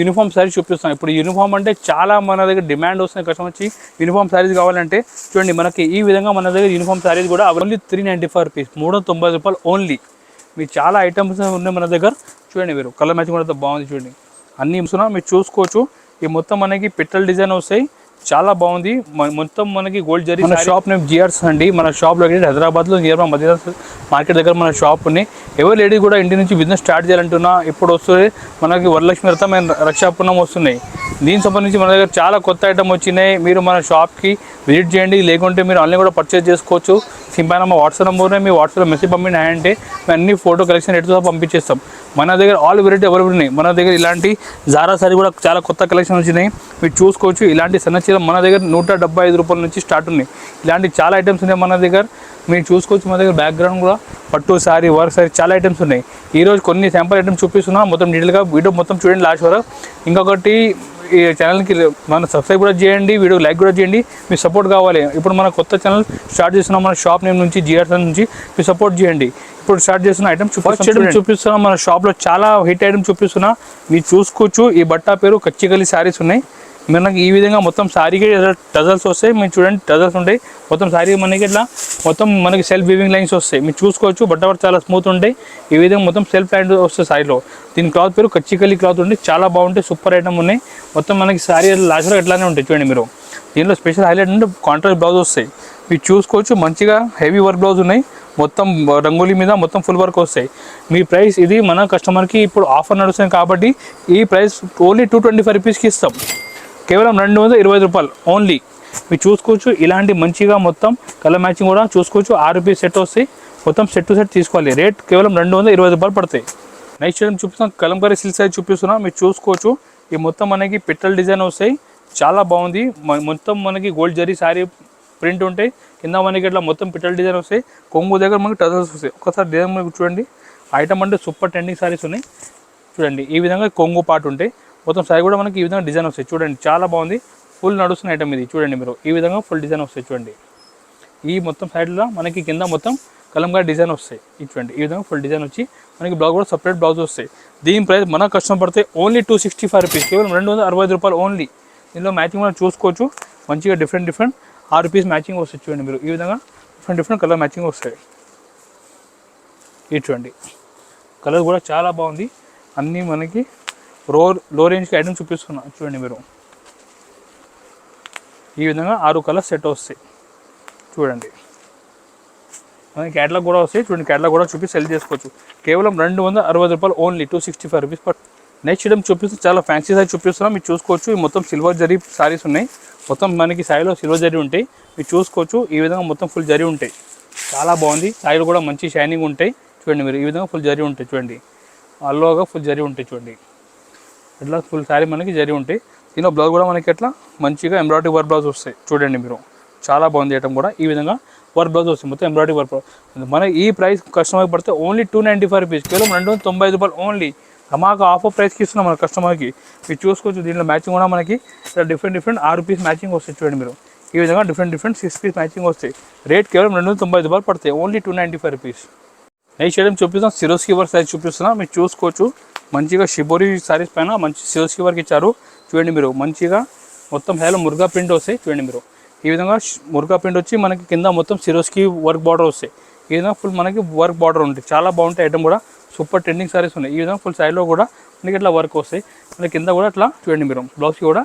Uniform saris చూపిస్తాం. ఇప్పుడు uniform అంటే చాలా మన దగ్గర డిమాండ్ వస్తుంది. కస్టమర్ వచ్చి యూనిఫామ్ శారీస్ కావాలంటే చూడండి, మనకి ఈ విధంగా మన దగ్గర యూనిఫామ్ శారీస్ కూడా ఓన్లీ 395 రూపీస్, 390 రూపాయలు ఓన్లీ. మీకు చాలా ఐటమ్స్ ఉన్నాయి మన దగ్గర. చూడండి మీరు కలర్ మ్యాచింగ్ కూడా బాగుంది. చూడండి అన్ని మీరు చూసుకోవచ్చు. ఈ మొత్తం మనకి పిట్టల్ డిజైన్ వస్తాయి, చాలా బాగుంది. మొత్తం మనకి గోల్డ్ జరీ. మన షాప్ నేమ్ జిఆర్స్ అండి. మన షాప్ లో హైదరాబాద్లో నియర్ మదీనా మార్కెట్ దగ్గర మన షాప్ ఉన్నాయి. ఎవరు లేడీ కూడా ఇంటి నుంచి బిజినెస్ స్టార్ట్ చేయాలంటున్నా ఇప్పుడు వస్తుంది. మనకి వరలక్ష్మి వ్రతం అండ్ రక్షాపూర్ణం వస్తున్నాయి. దీనికి సంబంధించి మన దగ్గర చాలా కొత్త ఐటమ్ వచ్చినాయి. మీరు మన షాప్కి విజిట్ చేయండి, లేకుంటే మీరు ఆన్లైన్ కూడా పర్చేస్ చేసుకోవచ్చు. సింపుల్ మా వాట్సాప్ నెంబర్నే మీ వాట్సాప్లో మెసేజ్ పంపిండి అంటే మేము అన్ని ఫోటో కలెక్షన్ ఎటుతో పంపించేస్తాం. మన దగ్గర ఆల్ వెరైటీ అవైలబుల్ ఉన్నాయి. మన దగ్గర ఇలాంటి జారా సారీ కూడా చాలా కొత్త కలెక్షన్ వచ్చినాయి, మీరు చూసుకోవచ్చు. ఇలాంటి సన్న చీర మన దగ్గర 175 రూపాయల నుంచి స్టార్ట్ ఉన్నాయి. ఇలాంటి చాలా ఐటమ్స్ ఉన్నాయి మన దగ్గర, మీరు చూసుకోవచ్చు. మన దగ్గర బ్యాక్గ్రౌండ్ కూడా పట్టు సారీ, వర్క్ సారీ చాలా ఐటమ్స్ ఉన్నాయి. ఈరోజు కొన్ని శాంపుల్ ఐటమ్స్ చూపిస్తున్నా, మొత్తం డీటెయిల్గా వీడియో మొత్తం చూడండి లాస్ట్ వరకు. ఇంకొకటి ఈ ఛానల్కి మన సబ్స్క్రైబ్ కూడా చేయండి, వీడియో లైక్ కూడా చేయండి. మీ సపోర్ట్ కావాలి. ఇప్పుడు మన కొత్త ఛానల్ స్టార్ట్ చేస్తున్నాం మన షాప్ నేమ్ నుంచి, జిఆర్స్ నుంచి. మీరు సపోర్ట్ చేయండి. ఇప్పుడు స్టార్ట్ చేస్తున్న ఐటమ్ చూపిస్తున్నాం. మన షాప్లో చాలా హిట్ ఐటమ్ చూపిస్తున్నా, మీరు చూసుకోవచ్చు. ఈ బట్ట పేరు కచ్చికలి శారీస్ ఉన్నాయి. మనకి ఈ విధంగా మొత్తం శారీకి టజల్స్ వస్తాయి. మీరు చూడండి టజల్స్ ఉంటాయి మొత్తం శారీ. మనకి ఇట్లా మొత్తం మనకి సెల్ఫ్ వీవింగ్ లైన్స్ వస్తాయి, మీరు చూసుకోవచ్చు. బట్ట చాలా స్మూత్ ఉంటాయి. ఈ విధంగా మొత్తం సెల్ఫ్ లైన్ వస్తాయి శారీలో. దీని క్లాత్ పేరు కచ్చికలి క్లాత్ ఉంటే చాలా బాగుంటాయి, సూపర్ ఐటమ్ ఉన్నాయి. మొత్తం మనకి శారీ లాస్ట్లో ఎట్లానే ఉంటాయి. చూడండి మీరు, దీనిలో స్పెషల్ హైలైట్ అంటే కాంట్రాస్ట్ బ్లౌజ్ వస్తాయి, మీరు చూసుకోవచ్చు. మంచిగా హెవీ వర్క్ బ్లౌజ్ ఉన్నాయి, మొత్తం రంగోలీ మీద మొత్తం ఫుల్ వర్క్ వస్తాయి. మీ ప్రైస్ ఇది మన కస్టమర్కి ఇప్పుడు ఆఫర్ నడుస్తుంది కాబట్టి ఈ ప్రైస్ ఓన్లీ 225 రూపీస్కి ఇస్తాం. కేవలం 225 రూపాయలు ఓన్లీ. మీరు చూసుకోవచ్చు. ఇలాంటి మంచిగా మొత్తం కలర్ మ్యాచింగ్ కూడా చూసుకోవచ్చు. 6 రూపీస్ సెట్ వస్తాయి, మొత్తం సెట్ టు సెట్ తీసుకోవాలి. రేట్ కేవలం 220 రూపాయలు పడతాయి. నెక్స్ట్ ఐటమ్ చూపిస్తాం, కలంకారీ సిల్క్ సైజ్ చూపిస్తున్నా, మీరు చూసుకోవచ్చు. ఈ మొత్తం మనకి పిట్టల్ డిజైన్ వస్తాయి, చాలా బాగుంది. మొత్తం మనకి గోల్డ్ జరీ శారీ ప్రింట్ ఉంటాయి. కింద మనకి ఇట్లా మొత్తం పిట్టల్ డిజైన్ వస్తాయి. కొంగు దగ్గర మనకి టజల్స్ వస్తాయి. ఒకసారి డిజైన్ మనకి చూడండి. ఐటమ్ అంటే సూపర్ ట్రెండింగ్ శారీస్ ఉన్నాయి. చూడండి ఈ విధంగా కొంగు పార్ట్ ఉంటాయి. మొత్తం శారీ కూడా మనకి ఈ విధంగా డిజైన్ వస్తాయి. చూడండి చాలా బాగుంది, ఫుల్ నడుస్తున్న ఐటమ్ ఇది. చూడండి మీరు ఈ విధంగా ఫుల్ డిజైన్ వస్తాయి. చూడండి ఈ మొత్తం సైడ్లో మనకి కింద మొత్తం కలంకారీ డిజైన్ వస్తాయి. ఇది చూడండి ఈ విధంగా ఫుల్ డిజైన్ వచ్చి మనకి బ్లౌజ్ కూడా సపరేట్ బ్లౌజ్ వస్తాయి. దీని ప్రైస్ మన కస్టమర్ పడితే ఓన్లీ 265 రూపీస్, కేవలం 265 రూపాయలు ఓన్లీ. దీనిలో మ్యాచింగ్ మనం చూసుకోవచ్చు. మంచిగా డిఫరెంట్ 6 రూపీస్ మ్యాచింగ్ వస్తాయి. చూడండి మీరు ఈ విధంగా డిఫరెంట్ కలర్ మ్యాచింగ్ వస్తాయి. ఇది చూడండి కలర్ కూడా చాలా బాగుంది. అన్నీ మనకి లో రేంజ్కి ఐటమ్ చూపిస్తున్నా. చూడండి మీరు ఈ విధంగా 6 కలర్ సెట్ వస్తాయి. చూడండి మనకి క్యాటలాగ్ కూడా వస్తాయి. చూడండి క్యాటలాగ్ కూడా చూపి సెల్ చేసుకోవచ్చు. కేవలం 260 రూపాయలు only, 265 rupees per. Next item చూపిస్తే చాలా ఫ్యాన్సీ సారీ చూపిస్తున్నా, మీరు చూసుకోవచ్చు. ఈ మొత్తం సిల్వర్ జరీ సారీస్ ఉన్నాయి. మొత్తం మనకి సారీలో సిల్వర్ జరీ ఉంటాయి, మీరు చూసుకోవచ్చు. ఈ విధంగా మొత్తం ఫుల్ జరీ ఉంటాయి, చాలా బాగుంది. సారీలు కూడా మంచి షైనింగ్ ఉంటాయి. చూడండి మీరు ఈ విధంగా ఫుల్ జరీ ఉంటాయి. చూడండి అల్లోగా ఫుల్ జరీ ఉంటాయి. చూడండి ఇట్లా ఫుల్ శారీ మనకి జరీ ఉంటాయి. దీనిలో బ్లౌజ్ కూడా మనకి ఎట్లా మంచిగా ఎంబ్రాయిడరీ వర్క్ బ్లౌజ్ వస్తాయి. చూడండి మీరు చాలా బాగుంది ఐటమ్ కూడా. ఈ విధంగా వర్క్ బ్లౌజ్ వస్తుంది, మొత్తం ఎంబ్రాయిడరీ వర్క్ బ్లౌజ్. మన ఈ ప్రైస్ కస్టమర్కి పడితే ఓన్లీ 295 రూపీస్, కేవలం 295 రూపాయలు ఓన్లీ. మాకు ఆఫర్ ప్రైస్కి ఇస్తున్నాం మన కస్టమర్కి. మీరు చూసుకోవచ్చు. దీనిలో మ్యాచింగ్ కూడా మనకి డిఫరెంట్ 6 రూపీస్ మ్యాచింగ్ వస్తాయి. చూడండి మీరు ఈ విధంగా డిఫరెంట్ 6 పీస్ మ్యాచింగ్ వస్తాయి. రేట్ కేవలం 295 రూపాయలు పడతాయి, ఓన్లీ 295 రూపీస్. నెక్స్ట్ ఐటమ్ చూపిస్తాం, సిరోస్కి వర్క్ సైజ్ చూపిస్తున్నా, మీరు చూసుకోవచ్చు. మంచిగా షిబోరి శారీస్ పైన మంచి సిరోస్కి వర్క్ ఇచ్చారు. చూడండి మీరు మంచిగా మొత్తం హ్యాలో మురుగా ప్రింట్ వస్తాయి. చూడండి మీరు ఈ విధంగా మురుగా ప్రింట్ వచ్చి మనకి కింద మొత్తం సిరోస్కి వర్క్ బార్డర్ వస్తాయి. ఈ విధంగా ఫుల్ మనకి వర్క్ బార్డర్ ఉంటాయి, చాలా బాగుంటాయి. ఐటమ్ కూడా సూపర్ ట్రెండింగ్ శారీస్ ఉన్నాయి. ఈ విధంగా ఫుల్ సైడ్లో కూడా మనకి ఇట్లా వర్క్ వస్తాయి. మనకి కింద కూడా అట్లా చూడండి మీరు బ్లౌజ్కి కూడా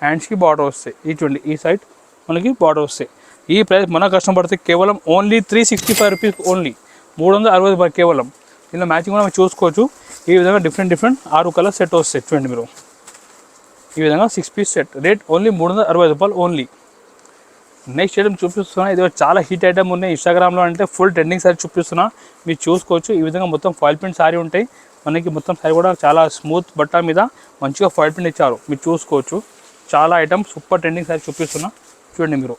హ్యాండ్స్కి బార్డర్ వస్తాయి. ఈ చూడండి ఈ సైడ్ మనకి బార్డర్ వస్తాయి. ఈ ప్రైస్ మన కస్టమర్ పడితే కేవలం ఓన్లీ 365 రూపీస్ ఓన్లీ, 360 రూపాయలు కేవలం. దీనిలో మ్యాచింగ్ కూడా మీరు చూసుకోవచ్చు. ఈ విధంగా డిఫరెంట్ 6 కలర్ సెట్ వస్తాయి. చూడండి మీరు ఈ విధంగా 6 పీస్ సెట్, రేట్ ఓన్లీ 360 రూపాయలు ఓన్లీ. నెక్స్ట్ ఐటమ్ చూపిస్తున్నా, ఇది చాలా హిట్ ఐటమ్ ఉన్నాయి. ఇన్స్టాగ్రామ్లో అంటే ఫుల్ ట్రెండింగ్ సారీ చూపిస్తున్నా, మీరు చూసుకోవచ్చు. ఈ విధంగా మొత్తం ఫాయిల్ ప్రింట్ సారీ ఉంటాయి. మనకి మొత్తం సారీ కూడా చాలా స్మూత్ బట్ట మీద మంచిగా ఫాయిల్ ప్రింట్ ఇచ్చారు, మీరు చూసుకోవచ్చు. చాలా ఐటమ్ సూపర్ ట్రెండింగ్ సారీ చూపిస్తున్నా. చూడండి మీరు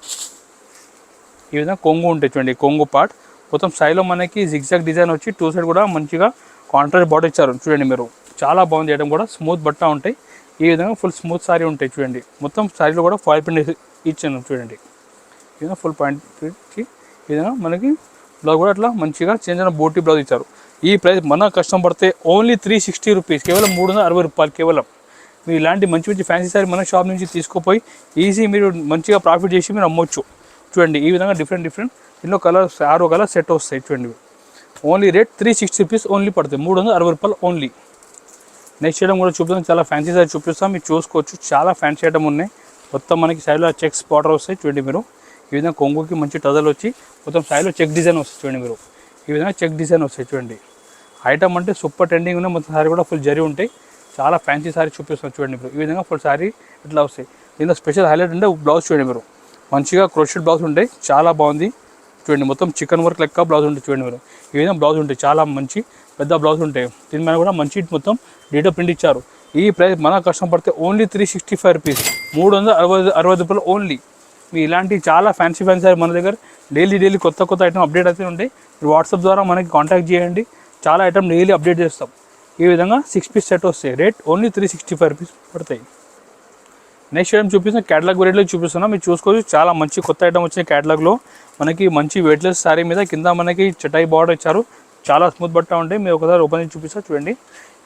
ఈ విధంగా కొంగు ఉంటాయి. చూడండి కొంగు పార్ట్ మొత్తం సైడ్లో మనకి జిగ్జాగ్ డిజైన్ వచ్చి 2 సైడ్ కూడా మంచిగా కాంట్రాస్ట్ బార్డర్ ఇచ్చారు. చూడండి మీరు చాలా బాగుంది ఐటమ్ కూడా, స్మూత్ బట్ట ఉంటాయి. ఈ విధంగా ఫుల్ స్మూత్ సారీ ఉంటాయి. చూడండి మొత్తం సారీలో కూడా ఫాయిల్ ప్రింట్ ఇచ్చాను. చూడండి ఈ విధంగా ఫుల్ పాయింట్ ప్రింట్కి ఈ విధంగా మనకి బ్లౌజ్ కూడా అట్లా మంచిగా చేంజ్ అయిన బోటీ బ్లౌజ్ ఇచ్చారు. ఈ ప్రైస్ మన కస్టమర్ పడితే ఓన్లీ 360 రూపీస్, కేవలం 360 రూపాయలు కేవలం. మీరు ఇలాంటి మంచి మంచి ఫ్యాన్సీ సారీ మన షాప్ నుంచి తీసుకుపోయి ఈజీ మీరు మంచిగా ప్రాఫిట్ చేసి మీరు అమ్మొచ్చు. చూడండి ఈ విధంగా డిఫరెంట్ దీనిలో కలర్స్ 6 కలర్ సెట్ వస్తాయి. చూడండి ఓన్లీ రేట్ 360 రూపీస్ ఓన్లీ పడుతుంది, 360 రూపాయలు ఓన్లీ. నెక్స్ట్ ఐటమ్ కూడా చూపిస్తాం, చాలా ఫ్యాన్సీ సారీ చూపిస్తాం, మీరు చూసుకోవచ్చు. చాలా ఫ్యాన్సీ ఐటమ్ ఉన్నాయి. మొత్తం మనకి సైడ్లో చెక్స్ బార్డర్ వస్తాయి. చూడండి మీరు ఈ విధంగా కొంగుకి మంచి టజల్ వచ్చి మొత్తం సైడ్లో చెక్ డిజైన్ వస్తుంది. చూడండి మీరు ఈ విధంగా చెక్ డిజైన్ వస్తాయి. చూడండి ఐటమ్ అంటే సూపర్ ట్రెండింగ్ ఉన్నాయి. మొత్తం సారీ కూడా ఫుల్ జరీ ఉంటాయి. చాలా ఫ్యాన్సీ సారీ చూపిస్తాం. చూడండి మీరు ఈ విధంగా ఫుల్ సారీ ఇట్లా వస్తాయి. దీనిలో స్పెషల్ హైలైట్ అంటే బ్లౌజ్ చూడండి మీరు, మంచిగా క్రోషెట్ బ్లౌజ్ ఉంటాయి, చాలా బాగుంది. చూడండి మొత్తం చికెన్ వర్క్ లెక్క బ్లౌజ్ ఉంటుంది. చూడండి మీరు ఈ విధంగా బ్లౌజ్ ఉంటాయి, చాలా మంచి పెద్ద బ్లౌజ్ ఉంటాయి. దీని మీద కూడా మంచి మొత్తం డీటెయిల్ ప్రింట్ ఇచ్చారు. ఈ ప్రైస్ మన కష్టం పడితే ఓన్లీ 365 రూపీస్, 360 రూపాయలు ఓన్లీ. మీ ఇలాంటి చాలా ఫ్యాన్సీ మన దగ్గర డైలీ కొత్త ఐటమ్ అప్డేట్ అయితే ఉంటాయి. మీరు వాట్సాప్ ద్వారా మనకి కాంటాక్ట్ చేయండి, చాలా ఐటమ్ డైలీ అప్డేట్ చేస్తాం. ఈ విధంగా 6 పీస్ సెట్ వస్తాయి, రేట్ ఓన్లీ 365 రూపీస్ పడతాయి. నెక్స్ట్ ఐటమ్ చూపిస్తున్నా, క్యాటలాగ్ వెరైటీలో చూపిస్తున్నా, మీరు చూసుకోవచ్చు. చాలా మంచి కొత్త ఐటమ్ వచ్చిన క్యాటలాగ్లో మనకి మంచి వెయిట్లెస్ సారీ మీద కింద మనకి చటాయి బార్డర్ ఇచ్చారు, చాలా స్మూత్ బట్ట ఉంటాయి. మీరు ఒకసారి ఓపెన్ చేసి చూపిస్తా. చూడండి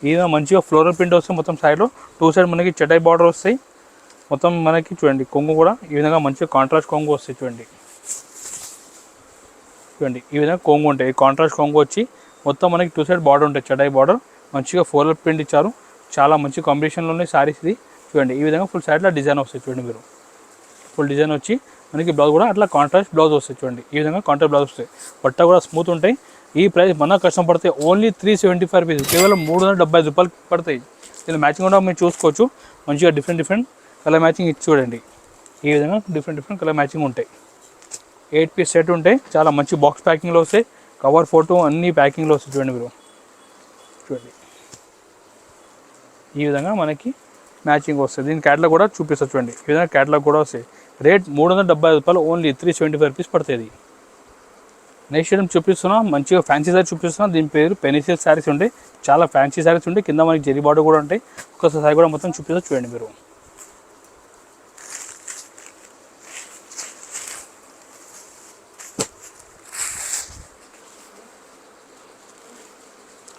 ఈ మంచిగా ఫ్లోరల్ ప్రింట్ వస్తాయి. మొత్తం సైడ్లో 2 సైడ్ మనకి చటాయి బార్డర్ వస్తాయి. మొత్తం మనకి చూడండి కొంగు కూడా ఈ విధంగా మంచిగా కాంట్రాస్ట్ కొంగు వస్తాయి. చూడండి ఈ విధంగా కొంగు ఉంటాయి. కాంట్రాస్ట్ కొంగు వచ్చి మొత్తం మనకి 2 సైడ్ బార్డర్ ఉంటాయి, చటాయి బార్డర్. మంచిగా ఫ్లోరల్ ప్రింట్ ఇచ్చారు, చాలా మంచి కాంబినేషన్లో ఉన్నాయి సారీస్. ఇది చూడండి ఈ విధంగా ఫుల్ సైడ్లో డిజైన్ వస్తాయి. చూడండి మీరు ఫుల్ డిజైన్ వచ్చి మనకి బ్లౌజ్ కూడా అట్లా కాంట్రాస్ట్ బ్లౌజ్ వస్తాయి. చూడండి ఈ విధంగా కాంట్రాస్ట్ బ్లౌజ్ వస్తాయి, బట్ట కూడా స్మూత్ ఉంటాయి. ఈ ప్రైస్ మన కష్టం పడితే ఓన్లీ 375 రూపీస్, కేవలం 375 రూపాయలు పడతాయి. దీని మ్యాచింగ్ కూడా మీరు చూసుకోవచ్చు. మంచిగా డిఫరెంట్ కలర్ మ్యాచింగ్ ఇచ్చి చూడండి ఈ విధంగా డిఫరెంట్ కలర్ మ్యాచింగ్ ఉంటాయి. 8 పీస్ సెట్ ఉంటాయి, చాలా మంచి బాక్స్ ప్యాకింగ్లో వస్తాయి. కవర్ ఫోటో అన్ని ప్యాకింగ్లో వస్తాయి. చూడండి మీరు చూడండి ఈ విధంగా మనకి మ్యాచింగ్ వస్తుంది. దీని క్యాటలాగ్ కూడా చూపిస్తా. చూడండి ఈ విధంగా క్యాటలాగ్ కూడా వస్తాయి. రేట్ 375 రూపాయలు ఓన్లీ, 375 రూపీస్ పడుతుంది. నెక్స్ట్ ఐటమ్ చూపిస్తున్నా, మంచిగా ఫ్యాన్సీ సారీ చూపిస్తున్నా. దీని పేరు పెనిసిల్ శారీస్ ఉంటాయి, చాలా ఫ్యాన్సీ శారీస్ ఉంటాయి. కింద మనకి జరీ బార్డర్ కూడా ఉంటాయి. ఒకసారి కూడా మొత్తం చూపిస్తా. చూడండి మీరు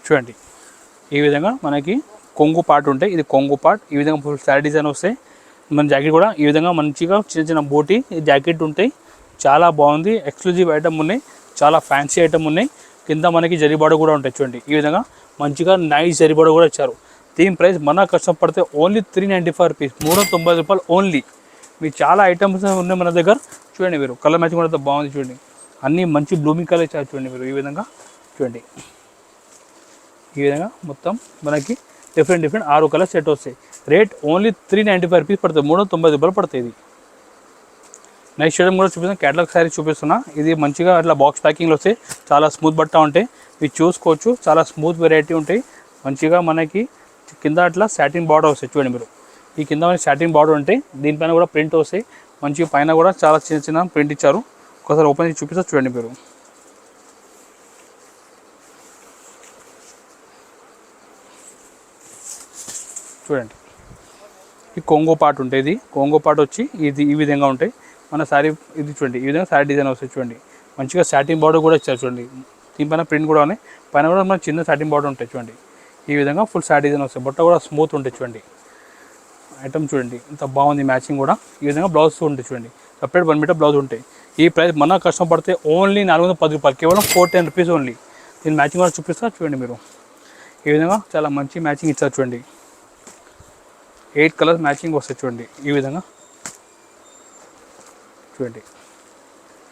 చూడండి ఈ విధంగా మనకి కొంగు పార్ట్ ఉంటాయి. ఇది కొంగు పార్ట్. ఈ విధంగా ఫుల్ శారీ డిజైన్ వస్తాయి. మన జాకెట్ కూడా ఈ విధంగా మంచిగా చిన్న బోటీ జాకెట్ ఉంటాయి, చాలా బాగుంది. ఎక్స్క్లూజివ్ ఐటమ్ ఉన్నాయి, చాలా ఫ్యాన్సీ ఐటమ్ ఉన్నాయి. కింద మనకి జరీ బార్డర్ కూడా ఉంటాయి. చూడండి ఈ విధంగా మంచిగా నైస్ జరీ బార్డర్ కూడా ఇచ్చారు. దీని ప్రైస్ మన కష్టం పడితే ఓన్లీ 395 రూపీస్, 390 రూపాయలు ఓన్లీ. మీకు చాలా ఐటమ్స్ ఉన్నాయి మన దగ్గర. చూడండి మీరు కలర్ మ్యాచింగ్ కూడా బాగుంది. చూడండి అన్నీ మంచి బ్లూమింగ్ కలర్ ఇచ్చారు. చూడండి మీరు ఈ విధంగా చూడండి ఈ విధంగా మొత్తం మనకి డిఫరెంట్ 6 కలర్ సెట్ వస్తాయి. రేట్ ఓన్లీ 395 రూపీస్ పడుతుంది, 390 రూపాయలు పడుతుంది. నెక్స్ట్ ఐటమ్ కూడా చూపిస్తున్నా, క్యాటలాగ్ శారీ చూపిస్తున్నా. ఇది మంచిగా అట్లా బాక్స్ ప్యాకింగ్లో వస్తాయి, చాలా స్మూత్ బట్ట ఉంటాయి. మీరు చూసుకోవచ్చు, చాలా స్మూత్ వెరైటీ ఉంటాయి. మంచిగా మనకి కింద అట్లా సాటిన్ బార్డర్ వస్తాయి. చూడండి మీరు ఈ కింద మనకి సాటిన్ బార్డర్ ఉంటాయి. దీనిపైన కూడా ప్రింట్ వస్తాయి. మంచిగా పైన కూడా చాలా చిన్న ప్రింట్ ఇచ్చారు. ఒకసారి ఓపెన్ చేసి చూపిస్తా. చూడండి మీరు చూడండి ఈ కొంగో పార్ట్ ఉంటాయి. ఇది కొంగో పార్ట్ వచ్చి ఇది ఈ విధంగా ఉంటాయి. మన శారీ ఇది చూడండి ఈ విధంగా శారీ డిజైన్ వస్తాయి. చూడండి మంచిగా సాటిన్ బార్డర్ కూడా ఇచ్చారు. చూడండి దీనిపైన ప్రింట్ కూడా ఉన్నాయి, పైన కూడా మన చిన్న సాటిన్ బార్డర్ ఉంటాయి. చూడండి ఈ విధంగా ఫుల్ శారీ డిజైన్ వస్తాయి, బట్ట కూడా స్మూత్ ఉంటాయి. చూడండి ఐటమ్ చూడండి ఇంత బాగుంది. మ్యాచింగ్ కూడా ఈ విధంగా బ్లౌజ్ ఉంటాయి. చూడండి సపరేట్ 1 మీటర్ బ్లౌజ్ ఉంటాయి. ఈ ప్రైస్ మన కష్టం పడితే ఓన్లీ 410 రూపాయలు, కేవలం 410 రూపీస్ ఓన్లీ. దీని మ్యాచింగ్ కూడా చూపిస్తా. చూడండి మీరు ఈ విధంగా చాలా మంచి మ్యాచింగ్ ఇచ్చారు. చూడండి 8 కలర్స్ మ్యాచింగ్ వస్తాయి. చూడండి ఈ విధంగా చూడండి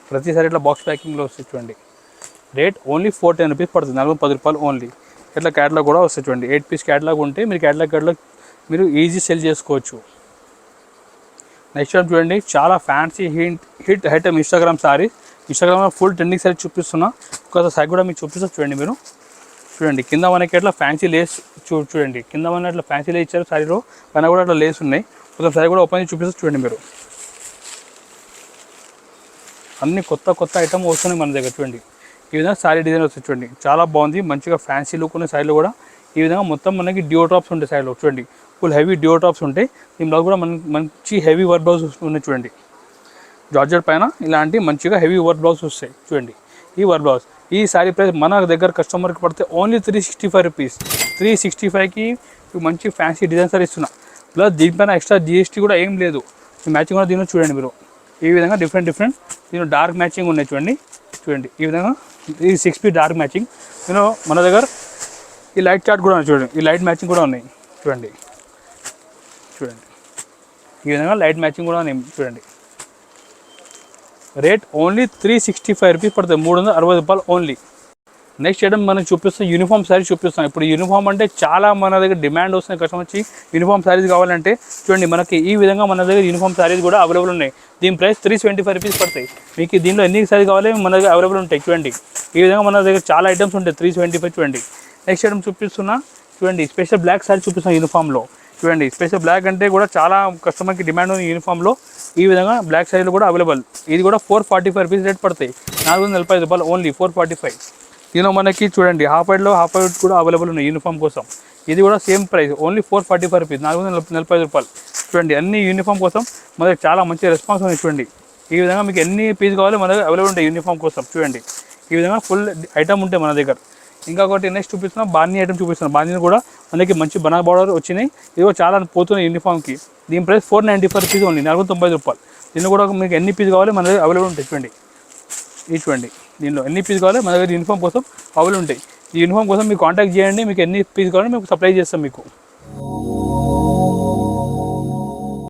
ప్రతిసారి ఇట్లా బాక్స్ ప్యాకింగ్లో వస్తాయి. చూడండి రేట్ ఓన్లీ 410 రూపీస్ పడుతుంది, 410 రూపాయలు ఓన్లీ. ఇట్లా క్యాటలాగ్ కూడా వస్తాయి. చూడండి 8 పీస్ క్యాటలాగ్ ఉంటే మీరు క్యాటలాగ్ మీరు ఈజీ సెల్ చేసుకోవచ్చు. నెక్స్ట్ టైం చూడండి చాలా ఫ్యాన్సీ హిట్ ఐటమ్ ఇన్స్టాగ్రామ్ ఇన్స్టాగ్రామ్లో ఫుల్ ట్రెండింగ్ సారీ చూపిస్తున్నా. ఒకసారి సారీ కూడా మీకు చూపిస్తా. చూడండి మీరు చూడండి కింద మనకి అట్లా ఫ్యాన్సీ లేస్ చూడండి కింద మన అట్లా ఫ్యాన్సీ లేస్ ఇచ్చారు. సారీలో పైన కూడా అట్లా లేస్ ఉన్నాయి. ఒక సారీ కూడా ఓపెన్ చేసి చూపిస్తా. చూడండి మీరు అన్ని కొత్త ఐటమ్ వస్తున్నాయి మన దగ్గర. చూడండి ఈ విధంగా సారీ డిజైన్ వస్తుంది. చూడండి చాలా బాగుంది, మంచిగా ఫ్యాన్సీ లుక్ ఉన్న సారీలో కూడా ఈ విధంగా మొత్తం మనకి డియో టాప్స్ ఉంటాయి. సారీలో చూడండి ఫుల్ హెవీ డియో టాప్స్ ఉంటాయి. దీనిలో కూడా మంచి హెవీ వర్క్ బ్లౌజ్ ఉన్నాయి. చూడండి జార్జెట్ పైన ఇలాంటి మంచిగా హెవీ వర్క్ బ్లౌజ్ వస్తాయి. చూడండి ఈ వర్క్ బ్లౌజ్. ఈ సారీ ప్రైస్ మన దగ్గర కస్టమర్కి పడితే ఓన్లీ 365 రూపీస్. 365కి మంచి ఫ్యాన్సీ డిజైన్ సారీ ఇస్తున్నా. ప్లస్ దీనిపైన ఎక్స్ట్రా జిఎస్టీ కూడా ఏం లేదు. మ్యాచింగ్ కూడా దీనిలో చూడండి మీరు ఈ విధంగా డిఫరెంట్ దీనిలో డార్క్ మ్యాచింగ్ ఉన్నాయి చూడండి ఈ విధంగా. ఇది 6 ఫీట్ డార్క్ మ్యాచింగ్. నేను మన దగ్గర ఈ లైట్ చార్ట్ కూడా ఉన్నాయి చూడండి, ఈ లైట్ మ్యాచింగ్ కూడా ఉన్నాయి చూడండి ఈ విధంగా లైట్ మ్యాచింగ్ కూడా ఉన్నాయి చూడండి. రేట్ ఓన్లీ 365 రూపీస్ పడుతుంది, 360 రూపాయలు ఓన్లీ. నెక్స్ట్ ఐటమ్ మనకు చూపిస్తాం యూనిఫామ్ శారీస్ చూపిస్తాం. ఇప్పుడు యూనిఫామ్ అంటే చాలా మన దగ్గర డిమాండ్ వస్తుంది, కస్టమర్ వచ్చి యూనిఫామ్ శారీస్ కావాలంటే చూడండి మనకి ఈ విధంగా మన దగ్గర యూనిఫామ్ శారీస్ కూడా అవైలబుల్ ఉన్నాయి. దీని ప్రైస్ 325 రూపీస్ పడతాయి. మీకు దీనిలో ఎన్ని శారీ కావాలి మన దగ్గర అవైలబుల్ ఉంటాయి చూడండి. ఈ విధంగా మన దగ్గర చాలా ఐటమ్స్ ఉంటాయి 325 చూడండి. నెక్స్ట్ ఐటమ్ చూపిస్తున్నా చూడండి, స్పెషల్ బ్లాక్ శారీ చూపిస్తాం యూనిఫామ్లో చూడండి. స్పెషల్ బ్లాక్ అంటే కూడా చాలా కస్టమర్కి డిమాండ్ ఉంది యూనిఫామ్లో. ఈ విధంగా బ్లాక్ శారీలు కూడా అవైలబుల్. ఇది కూడా 445 రూపీస్ రేట్ పడతాయి, 445 రూపాయలు ఓన్లీ 445. దీనిలో మనకి చూడండి హాఫ్ వైట్ కూడా అవైలబుల్ ఉన్నాయి యూనిఫామ్ కోసం. ఇది కూడా సేమ్ ప్రైస్ ఓన్లీ 445 రూపీస్, 445 రూపాయలు చూడండి. అన్ని యూనిఫామ్ కోసం మన దగ్గర చాలా మంచి రెస్పాన్స్ ఉంది చూడండి. ఈ విధంగా మీకు ఎన్ని పీస్ కావాలో మన దగ్గర అవైలబుల్ ఉంటాయి యూనిఫామ్ కోసం చూడండి. ఈ విధంగా ఫుల్ ఐటమ్ ఉంటాయి మన దగ్గర. ఇంకొకటి నెక్స్ట్ చూపిస్తున్నాం బాన్నీ ఐటమ్ చూపిస్తున్నాం. బాన్నీలు కూడా మనకి మంచి బనా బార్డర్ వచ్చినాయి. ఇది కూడా చాలా పోతున్నాయి యూనిఫామ్కి. దీని ప్రైస్ 495 రూపీస్ ఓన్లీ, 495 రూపాయలు. దీనిలో కూడా మీకు ఎన్ని పీస్ కావాలి మన దగ్గర అవైలబుల్ ఉంటాయి చూడండి. చూడండి దీనిలో ఎన్ని పీస్ కావాలి మన దగ్గర యూనిఫామ్ కోసం అవైలబుల్ ఉంటాయి. ఈ యూనిఫామ్ కోసం మీరు కాంటాక్ట్ చేయండి, మీకు ఎన్ని పీస్ కావాలో మీకు సప్లై చేస్తాం మీకు.